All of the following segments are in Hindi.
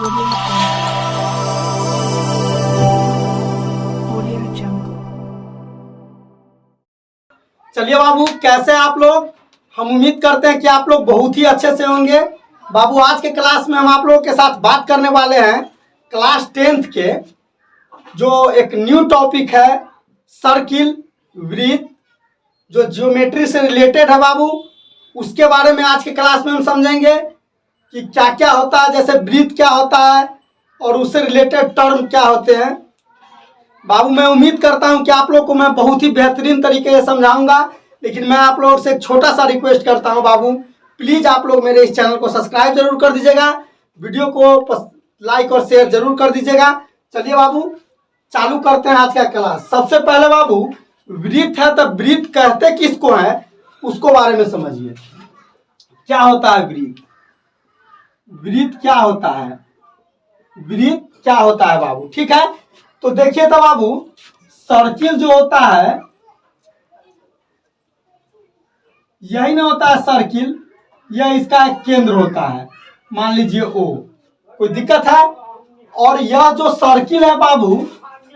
Audio Jungle. चलिए बाबू, कैसे हैं आप लोग। हम उम्मीद करते हैं कि आप लोग बहुत ही अच्छे से होंगे। बाबू, आज के क्लास में हम आप लोगों के साथ बात करने वाले हैं क्लास 10th के जो एक न्यू टॉपिक है सर्किल, वृत्त, जो ज्योमेट्री से रिलेटेड है बाबू। उसके बारे में आज के क्लास में हम समझेंगे कि क्या क्या होता है, जैसे वृत्त क्या होता है और उससे रिलेटेड टर्म क्या होते हैं। बाबू, मैं उम्मीद करता हूं कि आप लोग को मैं बहुत ही बेहतरीन तरीके से समझाऊंगा, लेकिन मैं आप लोगों से एक छोटा सा रिक्वेस्ट करता हूं बाबू, प्लीज़ आप लोग मेरे इस चैनल को सब्सक्राइब जरूर कर दीजिएगा, वीडियो को लाइक और शेयर जरूर कर दीजिएगा। चलिए बाबू, चालू करते हैं आज का क्लास। सबसे पहले बाबू, वृत्त है तो वृत्त कहते किसको है उसको बारे में समझिए। क्या होता है वृत्त? वृत्त क्या होता है? वृत्त क्या होता है बाबू? ठीक है, तो देखिए तो बाबू, सर्किल जो होता है यही ना होता है सर्किल, यह इसका एक केंद्र होता है, मान लीजिए ओ। कोई दिक्कत है? और यह जो सर्किल है बाबू,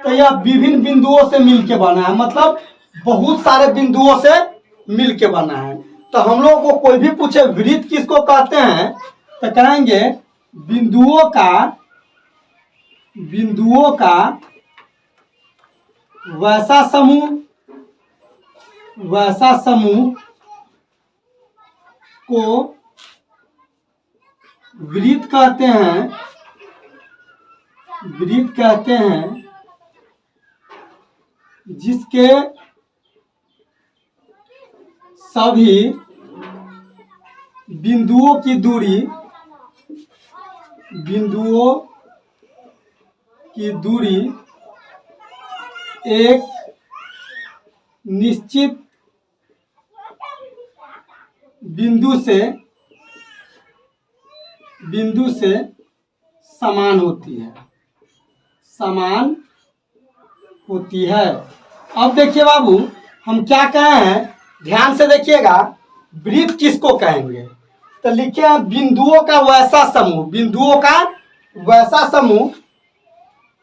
तो यह विभिन्न बिंदुओं से मिलके बना है, मतलब बहुत सारे बिंदुओं से मिलके बना है। तो हम लोगों को कोई भी पूछे वृत्त किसको कहते हैं तो कहेंगे बिंदुओं का वैसा समूह को वृत्त कहते हैं। वृत्त कहते हैं जिसके सभी बिंदुओं की दूरी एक निश्चित बिंदु से समान होती है। अब देखिए बाबू, हम क्या कहे हैं, ध्यान से देखिएगा। वृत्त किसको कहेंगे तो लिखे हैं बिंदुओं का वैसा समूह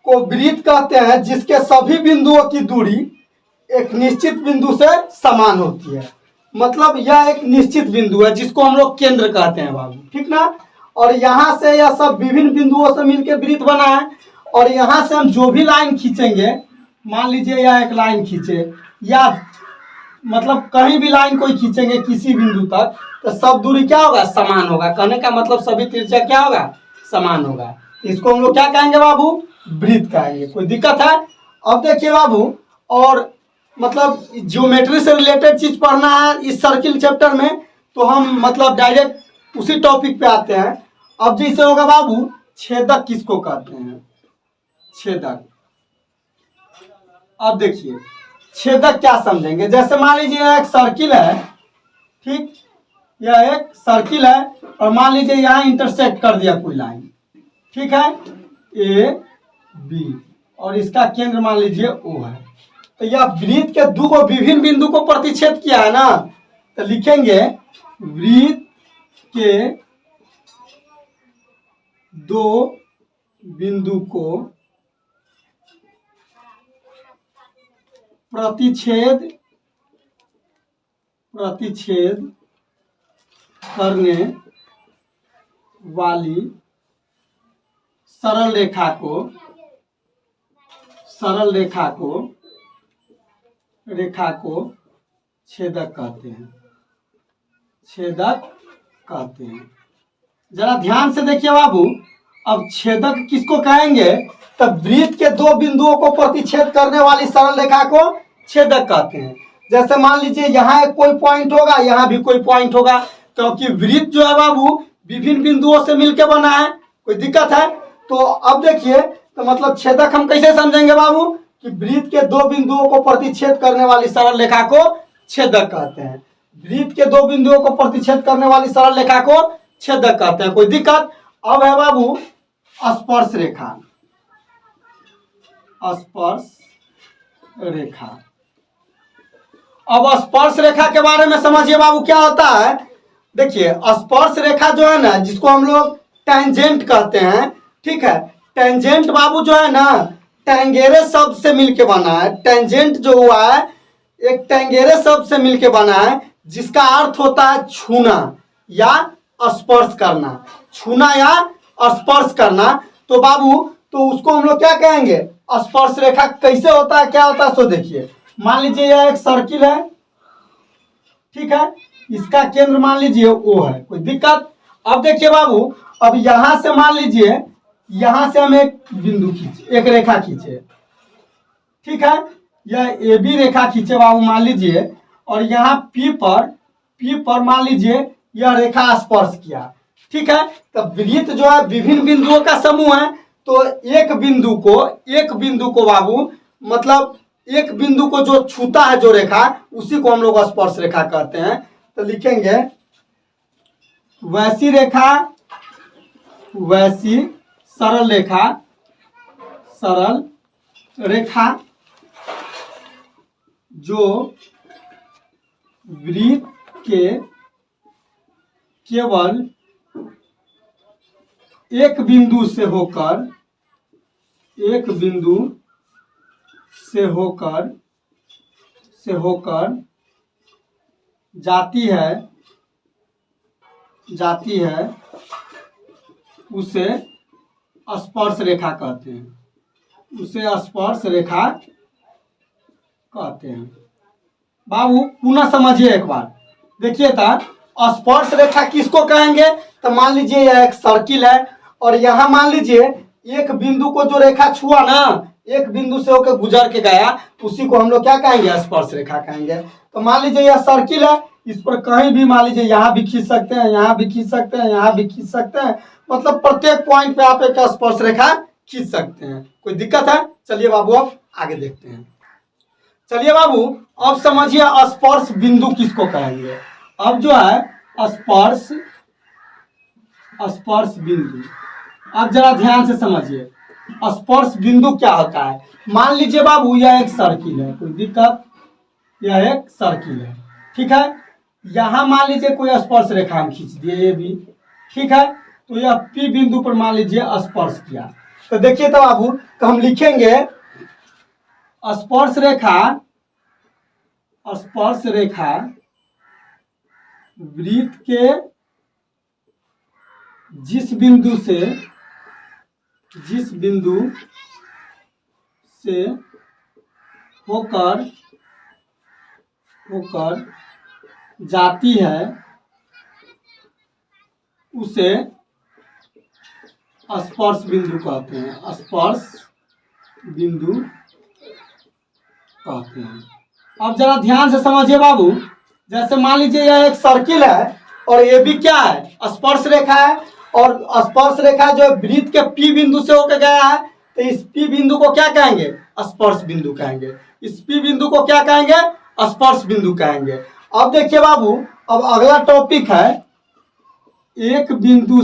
को वृत्त कहते हैं जिसके सभी बिंदुओं की दूरी एक निश्चित बिंदु से समान होती है। मतलब यह एक निश्चित बिंदु है जिसको हम लोग केंद्र कहते हैं बाबू, ठीक ना। और यहाँ से यह सब विभिन्न बिंदुओं से मिलकर वृत्त बना है। और यहाँ से हम जो भी लाइन खींचेंगे, मान लीजिए यह एक लाइन खींचे, या मतलब कहीं भी लाइन कोई खींचेंगे किसी बिंदु तक, तो सब दूरी क्या होगा, समान होगा। कहने का मतलब सभी त्रिज्या क्या होगा, समान होगा। इसको हम लोग क्या कहेंगे बाबू, वृत्त कहेंगे। कोई दिक्कत है? अब देखिए बाबू, और मतलब ज्योमेट्री से रिलेटेड चीज पढ़ना है इस सर्किल चैप्टर में, तो हम मतलब डायरेक्ट उसी टॉपिक पे आते हैं। अब जैसे होगा बाबू, छेदक किसको कहते हैं? छेदक। अब देखिए छेदक क्या समझेंगे। जैसे मान लीजिए एक सर्किल है, ठीक, यह एक सर्किल है और मान लीजिए यहाँ इंटरसेक्ट कर दिया कोई लाइन, ठीक है, ए बी, और इसका केंद्र मान लीजिए ओ है। तो यह वृत्त के दो विभिन्न बिंदु को प्रतिच्छेद किया है ना, तो लिखेंगे वृत्त के दो बिंदु को प्रतिच्छेद करने वाली सरल रेखा को छेदक कहते हैं। जरा ध्यान से देखिए बाबू, अब छेदक किसको कहेंगे तो वृत्त के दो बिंदुओं को प्रतिच्छेद करने वाली सरल रेखा को छेदक कहते हैं। जैसे मान लीजिए यहाँ कोई पॉइंट होगा, यहाँ भी कोई पॉइंट होगा, क्योंकि वृत्त जो है बाबू विभिन्न बिंदुओं से मिलकर बना है। कोई दिक्कत है? तो अब देखिए, तो मतलब छेदक हम कैसे समझेंगे बाबू कि वृत्त के दो बिंदुओं को प्रतिच्छेद करने वाली सरल रेखा को छेदक कहते हैं। वृत्त के दो बिंदुओं को प्रतिच्छेद करने वाली सरल रेखा को छेदक कहते हैं। कोई दिक्कत? अब है बाबू स्पर्श रेखा। अब स्पर्श रेखा के बारे में समझिए बाबू, क्या होता है। देखिए स्पर्श रेखा जो है ना, जिसको हम लोग टेंजेंट कहते हैं, ठीक है। टेंजेंट बाबू जो है ना टेंगेरे शब्द से मिलके बना है। टेंजेंट जो हुआ है एक टेंगेरे शब्द से मिलके बना है जिसका अर्थ होता है छूना या स्पर्श करना। छूना या स्पर्श करना। तो बाबू तो उसको हम लोग क्या कहेंगे? स्पर्श रेखा कैसे होता है, क्या होता है सो देखिए। मान लीजिए यह एक सर्किल है, ठीक है, इसका केंद्र मान लीजिए O है, कोई दिक्कत? अब देखिए बाबू, अब यहां से मान लीजिए यहां से हम एक बिंदु खींचे, एक रेखा खींचे, ठीक है, यह AB रेखा खींचे बाबू मान लीजिए, और यहाँ P पर मान लीजिए यह रेखा स्पर्श किया, ठीक है। तो वृत्त जो है विभिन्न बिंदुओं का समूह है। तो एक बिंदु को बाबू मतलब एक बिंदु को जो छूता है जो रेखा, उसी को हम लोग स्पर्श रेखा कहते हैं। तो लिखेंगे वैसी रेखा, वैसी सरल रेखा जो वृत्त के केवल एक बिंदु से होकर जाती है उसे स्पर्श रेखा कहते हैं। बाबू पुनः समझिए एक बार, देखिए था स्पर्श रेखा किसको कहेंगे? तो मान लीजिए यह एक सर्किल है और यहाँ मान लीजिए एक बिंदु को जो रेखा छुआ ना, एक बिंदु से होकर गुजर के गया, उसी को हम लोग क्या कहेंगे? स्पर्श रेखा कहेंगे। तो मान लीजिए यह सर्किल है, इस पर कहीं भी मान लीजिए यहाँ भी खींच सकते हैं, यहाँ भी खींच सकते हैं, यहाँ भी खींच सकते हैं, मतलब प्रत्येक पॉइंट पे आप एक स्पर्श रेखा खींच सकते हैं। कोई दिक्कत है? चलिए बाबू अब आगे देखते हैं। चलिए बाबू अब समझिए स्पर्श बिंदु किसको कहेंगे। अब जो है स्पर्श बिंदु, अब जरा ध्यान से समझिए स्पर्श बिंदु क्या होता है। मान लीजिए बाबू यह एक सर्किल है, कोई दिक्कत? यह एक सर्किल है, ठीक है। यहां मान लीजिए कोई स्पर्श रेखा हम खींच दिए ये भी, ठीक है। तो यह P बिंदु पर मान लीजिए स्पर्श किया। तो देखिए तो बाबू, तो हम लिखेंगे स्पर्श रेखा वृत्त के जिस बिंदु से होकर जाती है उसे स्पर्श बिंदु कहते हैं। अब जरा ध्यान से समझिए बाबू, जैसे मान लीजिए यह एक सर्किल है और ये भी क्या है? स्पर्श रेखा है, और स्पर्श रेखा जो वृत्त के P बिंदु से होकर गया है, तो इस P बिंदु को क्या कहेंगे? स्पर्श बिंदु कहेंगे। इस P बिंदु को क्या कहेंगे? स्पर्श बिंदु कहेंगे। अब देखिए बाबू, अब अगला टॉपिक है एक बिंदु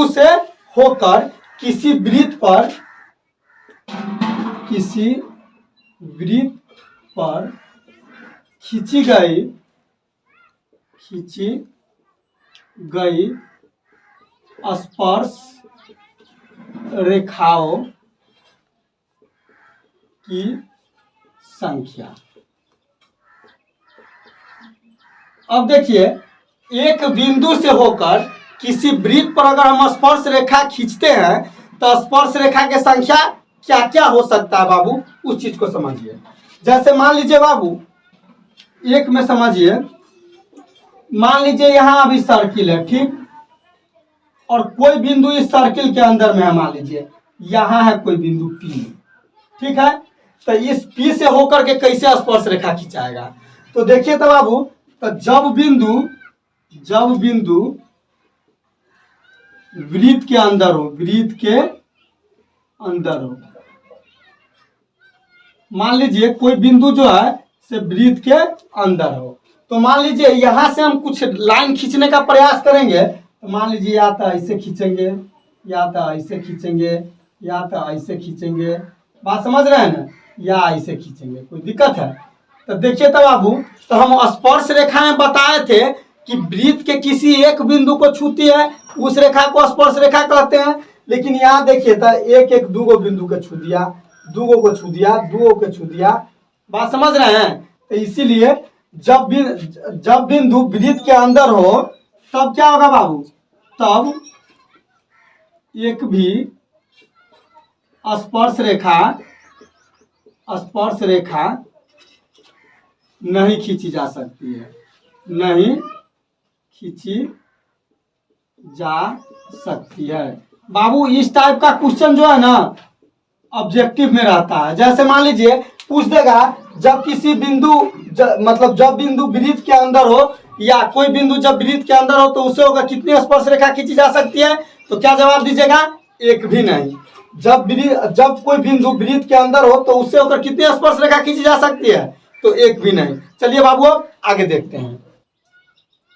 से होकर किसी वृत्त पर खींची गई स्पर्श रेखाओं की संख्या। अब देखिए एक बिंदु से होकर किसी वृत्त पर अगर हम स्पर्श रेखा खींचते हैं तो स्पर्श रेखा की संख्या क्या क्या हो सकता है बाबू, उस चीज को समझिए। जैसे मान लीजिए बाबू एक में समझिए, मान लीजिए यहां अभी सर्किल है, ठीक, और कोई बिंदु इस सर्किल के अंदर में है, मान लीजिए यहां है कोई बिंदु P, ठीक है। तो इस P से होकर के कैसे स्पर्श रेखा खिंचाएगा? तो देखिए तो बाबू, तो जब बिंदु वृत्त के अंदर हो, मान लीजिए कोई बिंदु जो है से वृत्त के अंदर हो, तो मान लीजिए यहां से हम कुछ लाइन खींचने का प्रयास करेंगे, तो मान लीजिए या तो ऐसे खींचेंगे, या तो ऐसे खींचेंगे, या तो ऐसे खींचेंगे, बात समझ रहे हैं ना, या ऐसे खींचेंगे, कोई दिक्कत है? तो देखिए तो बाबू, तो हम स्पर्श रेखाएं बताए थे कि वृत्त के किसी एक बिंदु को छूती है, उस रेखा को स्पर्श रेखा कहते हैं। लेकिन यहाँ देखिए तो एक एक दूगो बिंदु को छू दिया, दूगो को छू दिया, दूगो को छू दिया। बात समझ रहे हैं? तो इसीलिए जब बिंदु वृत्त के अंदर हो तब क्या होगा बाबू, तब एक भी स्पर्श रेखा नहीं खींची जा सकती है, नहीं खींची जा सकती है। बाबू इस टाइप का क्वेश्चन जो है ना ऑब्जेक्टिव में रहता है। जैसे मान लीजिए पूछ देगा जब किसी बिंदु मतलब जब बिंदु वृत्त के अंदर हो, या कोई बिंदु जब वृत्त के अंदर हो तो उससे होकर कितनी स्पर्श रेखा खींची जा सकती है, तो क्या जवाब दीजिएगा, एक भी नहीं। जब कोई बिंदु वृत्त के अंदर हो तो उससे होकर कितनी स्पर्श रेखा खींची जा सकती है, तो एक भी नहीं। चलिए बाबू अब आगे देखते हैं।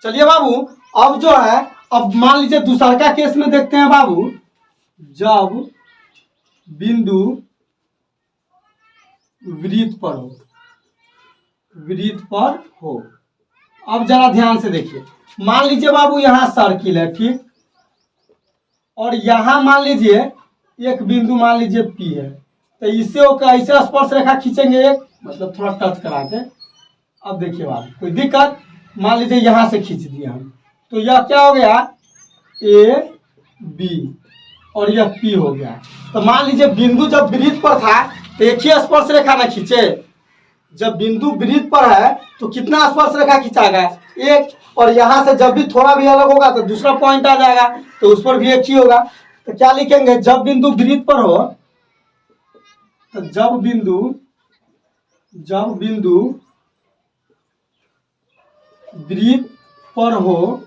चलिए बाबू अब जो है, अब मान लीजिए दूसरा का केस में देखते हैं बाबू। जब बिंदु वृत्त पर हो, अब जरा ध्यान से देखिए। मान लीजिए बाबू यहाँ सर्किल है, ठीक, और यहाँ मान लीजिए एक बिंदु मान लीजिए P है, तो इससे ऐसे स्पर्श रेखा खींचेंगे एक, मतलब थोड़ा टच करा के। अब देखिए बाबू कोई दिक्कत, मान लीजिए यहाँ से खींच दिया हम, तो यह क्या हो गया, AB, और यह P हो गया। तो मान लीजिए बिंदु जब वृत्त पर था तो एक ही स्पर्श रेखा ना खींचे, जब बिंदु वृत्त पर है तो कितना स्पर्श रेखा खींचागा, एक, और यहाँ से जब भी थोड़ा भी अलग होगा तो दूसरा पॉइंट आ जाएगा, तो उस पर भी एक ही होगा। तो क्या लिखेंगे, जब बिंदु वृत्त पर हो, तो जब बिंदु वृत्त पर हो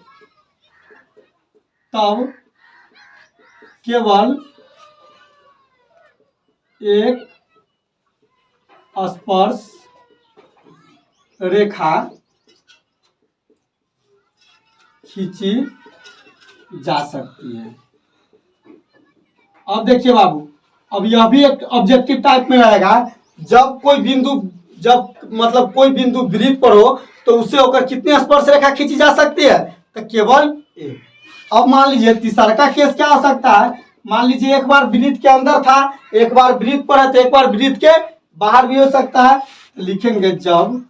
तब केवल एक स्पर्श रेखा खींची जा सकती है। अब देखिए बाबू, अब यह भी एक ऑब्जेक्टिव टाइप में रहेगा। जब कोई बिंदु वृत्त पर हो तो उससे होकर कितनी स्पर्श रेखा खींची जा सकती है, तो केवल एक। अब मान लीजिए तीसरा का केस क्या हो सकता है, मान लीजिए एक बार वृत्त के अंदर था, एक बार वृत्त पर है, तो एक बार वृत्त के बाहर भी हो सकता है। तो लिखेंगे जब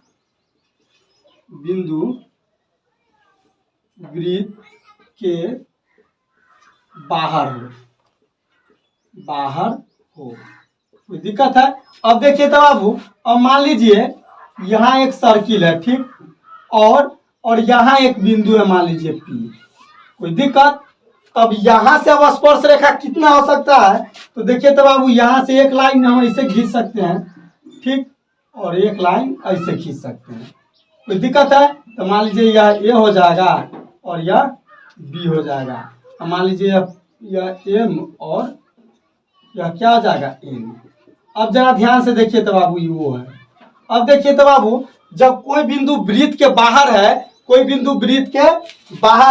बिंदु वृत्त के बाहर हो, कोई दिक्कत है। अब देखिए तो बाबू, अब मान लीजिए यहाँ एक सर्किल है, ठीक, और यहाँ एक बिंदु है मान लीजिए P, कोई दिक्कत। अब यहाँ से अब स्पर्श रेखा कितना हो सकता है, तो देखिए तो बाबू यहाँ से एक लाइन हम ऐसे खींच सकते हैं, ठीक, और एक लाइन ऐसे खींच सकते हैं, कोई दिक्कत है। तो मान लीजिए यह A हो जाएगा और यह B हो जाएगा। मान लीजिए यह M और यह क्या हो जाएगा, N। अब जरा ध्यान से देखिए तो बाबू ये वो है। अब देखिए तो बाबू, जब कोई बिंदु वृत्त के बाहर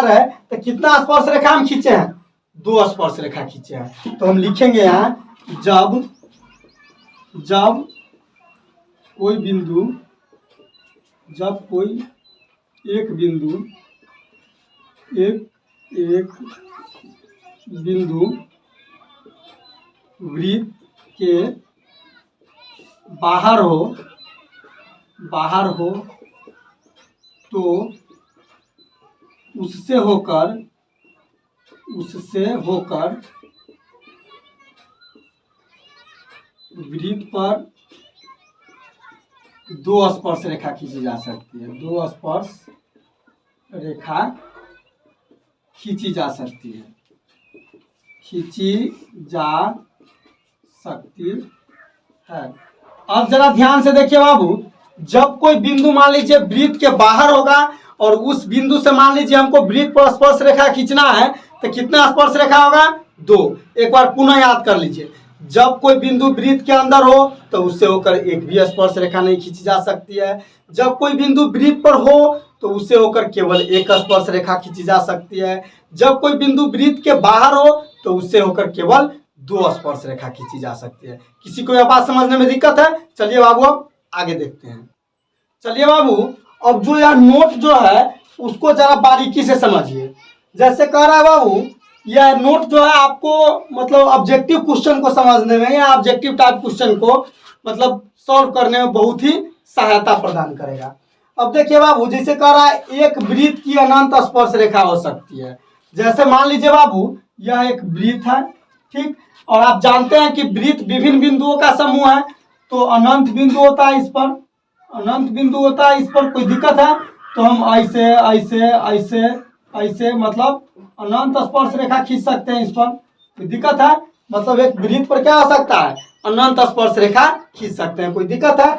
है, तो कितना स्पर्श रेखा हम खींचे हैं, 2 स्पर्श रेखा खींचे हैं। तो हम लिखेंगे यहाँ जब कोई एक बिंदु वृत्त के बाहर हो तो उससे होकर वृत्त पर 2 स्पर्श रेखा खींची जा सकती है, 2 स्पर्श रेखा खींची जा सकती है। अब जरा ध्यान से देखिए बाबू, जब कोई बिंदु मान लीजिए वृत्त के बाहर होगा और उस बिंदु से मान लीजिए हमको वृत्त पर स्पर्श रेखा खींचना है, तो कितना स्पर्श रेखा होगा, 2। एक बार पुनः याद कर लीजिए, जब कोई बिंदु वृत्त के अंदर हो तो उससे होकर एक भी स्पर्श रेखा नहीं खींची जा सकती है। जब कोई बिंदु वृत्त पर हो तो उससे होकर केवल एक स्पर्श रेखा खींची जा सकती है। जब कोई बिंदु वृत्त के बाहर हो तो उससे होकर केवल 2 स्पर्श रेखा खींची जा सकती है। किसी को यह बात समझने में दिक्कत है? चलिए बाबू अब आगे देखते हैं। चलिए बाबू, अब जो यह नोट जो है उसको जरा बारीकी से समझिए। जैसे कह रहा है बाबू, यह नोट जो है आपको मतलब ऑब्जेक्टिव क्वेश्चन को समझने में या ऑब्जेक्टिव टाइप क्वेश्चन को मतलब सॉल्व करने में बहुत ही सहायता प्रदान करेगा। अब देखिए बाबू, जैसे कह रहा है एक वृत्त की अनंत स्पर्श रेखा हो सकती है। जैसे मान लीजिए बाबू, यह एक वृत्त है, ठीक, और आप जानते हैं कि वृत्त विभिन्न बिंदुओं का समूह है, तो अनंत बिंदु होता है इस पर, अनंत बिंदु होता है इस पर। कोई दिक्कत है तो हम ऐसे ऐसे ऐसे ऐसे मतलब अनंत स्पर्श रेखा खींच सकते हैं इस पर। कोई दिक्कत है, मतलब एक वृत्त पर क्या हो सकता है, अनंत स्पर्श रेखा खींच सकते हैं। कोई दिक्कत है।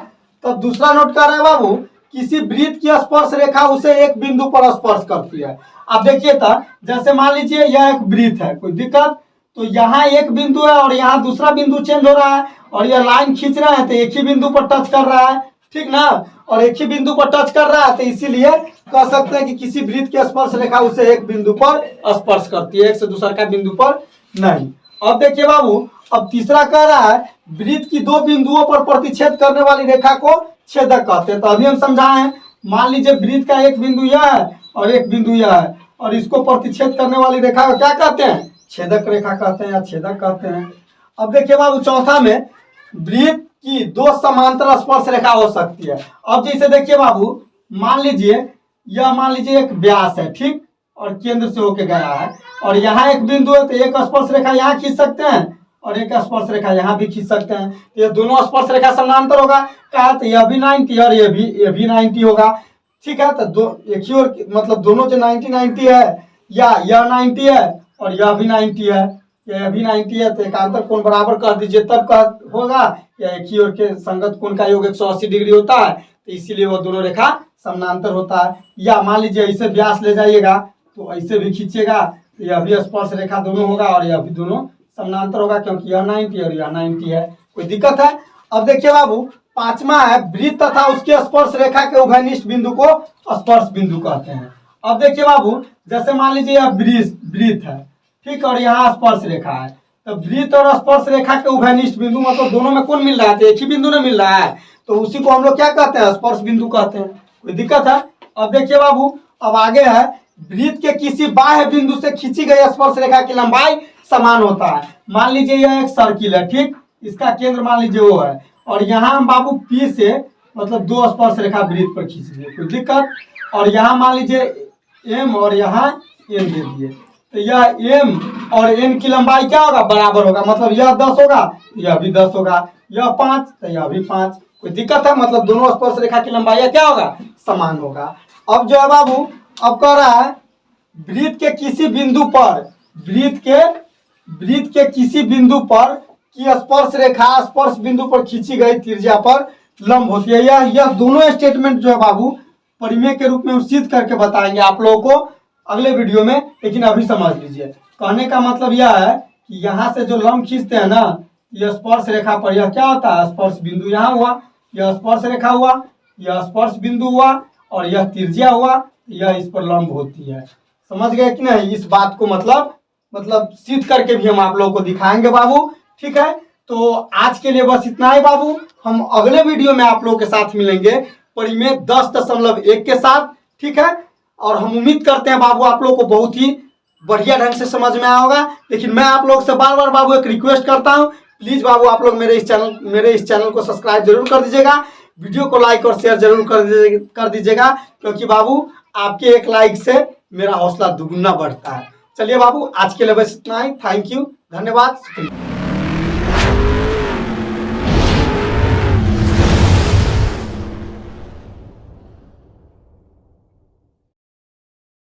तब दूसरा नोट कर रहे हैं बाबू, किसी वृत्त की स्पर्श रेखा उसे एक बिंदु पर स्पर्श करती है। अब देखिए था, जैसे मान लीजिए यह एक वृत्त है, कोई दिक्कत, तो यहाँ एक बिंदु है और यहाँ दूसरा बिंदु चेंज हो रहा है और यह लाइन खींच रहा है तो एक ही बिंदु पर टच कर रहा है, ठीक ना, और एक ही बिंदु पर टच कर रहा है, तो इसीलिए कह सकते हैं कि किसी वृत्त की स्पर्श रेखा उसे एक बिंदु पर स्पर्श करती है, एक से दूसरा का बिंदु पर नहीं। अब देखिए बाबू, अब तीसरा कह रहा है वृत्त की दो बिंदुओं पर प्रतिच्छेद करने वाली रेखा को छेदक कहते हैं। तो अभी हम समझाए हैं, मान लीजिए वृत्त का एक बिंदु यह है और एक बिंदु यह है, और इसको प्रतिच्छेद करने वाली रेखा को क्या कहते हैं, छेदक रेखा कहते हैं या छेदक कहते हैं। अब देखिए बाबू, चौथा में वृत्त की दो समांतर स्पर्श रेखा हो सकती है। अब जैसे देखिए बाबू, मान लीजिए एक व्यास है, ठीक, और केंद्र से होके गया है और यहाँ एक बिंदु है, तो एक स्पर्श रेखा यहाँ खींच सकते हैं और एक स्पर्श रेखा यहाँ भी खींच सकते हैं। ये दोनों स्पर्श रेखा समानांतर होगा, कहा तो यह भी 90 और ये भी 90 होगा, ठीक है। तो दो एक ही और मतलब दोनों जो 90 है, या यह 90 है और यह भी 90 है, यह भी 90 है, तो एकांतर कोण बराबर कर दीजिए तब का होगा। या एक ही ओर के संगत कोण का योग 180 डिग्री होता है, तो इसीलिए वो दोनों रेखा समानांतर होता है। या मान लीजिए ऐसे व्यास ले जाइएगा तो ऐसे भी खींचेगा, तो यह भी स्पर्श रेखा दोनों होगा और यह भी दोनों समानांतर होगा, क्योंकि यह 90 और यह 90 है। कोई दिक्कत है। अब देखिए बाबू, पांचवा है वृत्त तथा उसके स्पर्श रेखा के उभयनिष्ठ बिंदु को स्पर्श बिंदु कहते हैं। अब देखिए बाबू, जैसे मान लीजिए यह वृत्त है, ठीक, और यहाँ स्पर्श रेखा है, तो वृत्त और स्पर्श रेखा के उभयनिष्ठ बिंदु मतलब दोनों में कौन मिल रहा है, तो एक ही बिंदु में मिल रहा है, तो उसी को हम लोग क्या कहते हैं, स्पर्श बिंदु कहते हैं। कोई दिक्कत है। अब देखिए बाबू, अब आगे है वृत्त के किसी बाह्य बिंदु से खींची गई स्पर्श रेखा की लंबाई समान होता है। मान लीजिए यह एक सर्किल है, ठीक, इसका केंद्र मान लीजिए वो है, और यहाँ हम बाबू P से मतलब दो स्पर्श रेखा वृत्त पर खींच दिए, कोई दिक्कत, और यहाँ मान लीजिए M और यहाँ N दे दिए, तो यह M और N की लंबाई क्या होगा, बराबर होगा, मतलब यह 10 होगा यह भी 10 होगा, यह 5 तो यह भी 5। कोई दिक्कत है, मतलब दोनों स्पर्श रेखा की लंबाई क्या होगा, समान होगा। अब जो है बाबू, अब कह रहा है वृत्त के किसी बिंदु पर वृत्त के किसी बिंदु पर की स्पर्श रेखा स्पर्श बिंदु पर खींची गई त्रिज्या पर लंब होती है। यह दोनों स्टेटमेंट जो है बाबू परिमेय के रूप में हम सिद्ध करके बताएंगे आप लोगों को अगले वीडियो में, लेकिन अभी समझ लीजिए। कहने का मतलब यह है कि यहाँ से जो लंब खींचते हैं ना, यह स्पर्श रेखा पर यह क्या होता है, स्पर्श बिंदु यहाँ हुआ, यह स्पर्श रेखा हुआ, यह स्पर्श बिंदु हुआ और यह त्रिज्या हुआ, यह इस पर लंब होती है। समझ गए कि नहीं। इस बात को मतलब सिद्ध करके भी हम आप लोगों को दिखाएंगे बाबू, ठीक है। तो आज के लिए बस इतना ही बाबू, हम अगले वीडियो में आप लोगों के साथ मिलेंगे परिमेय 10.1 के साथ, ठीक है। और हम उम्मीद करते हैं बाबू आप लोगों को बहुत ही बढ़िया ढंग से समझ में आया होगा। लेकिन मैं आप लोग से बार बार बाबू एक रिक्वेस्ट करता हूँ, प्लीज बाबू आप लोग मेरे इस चैनल को सब्सक्राइब जरूर कर दीजिएगा, वीडियो को लाइक और शेयर जरूर कर दीजिएगा, क्योंकि बाबू आपके एक लाइक से मेरा हौसला दुगुना बढ़ता है। चलिए बाबू, आज के लिए बस इतना ही। थैंक यू, धन्यवाद, शुक्रिया।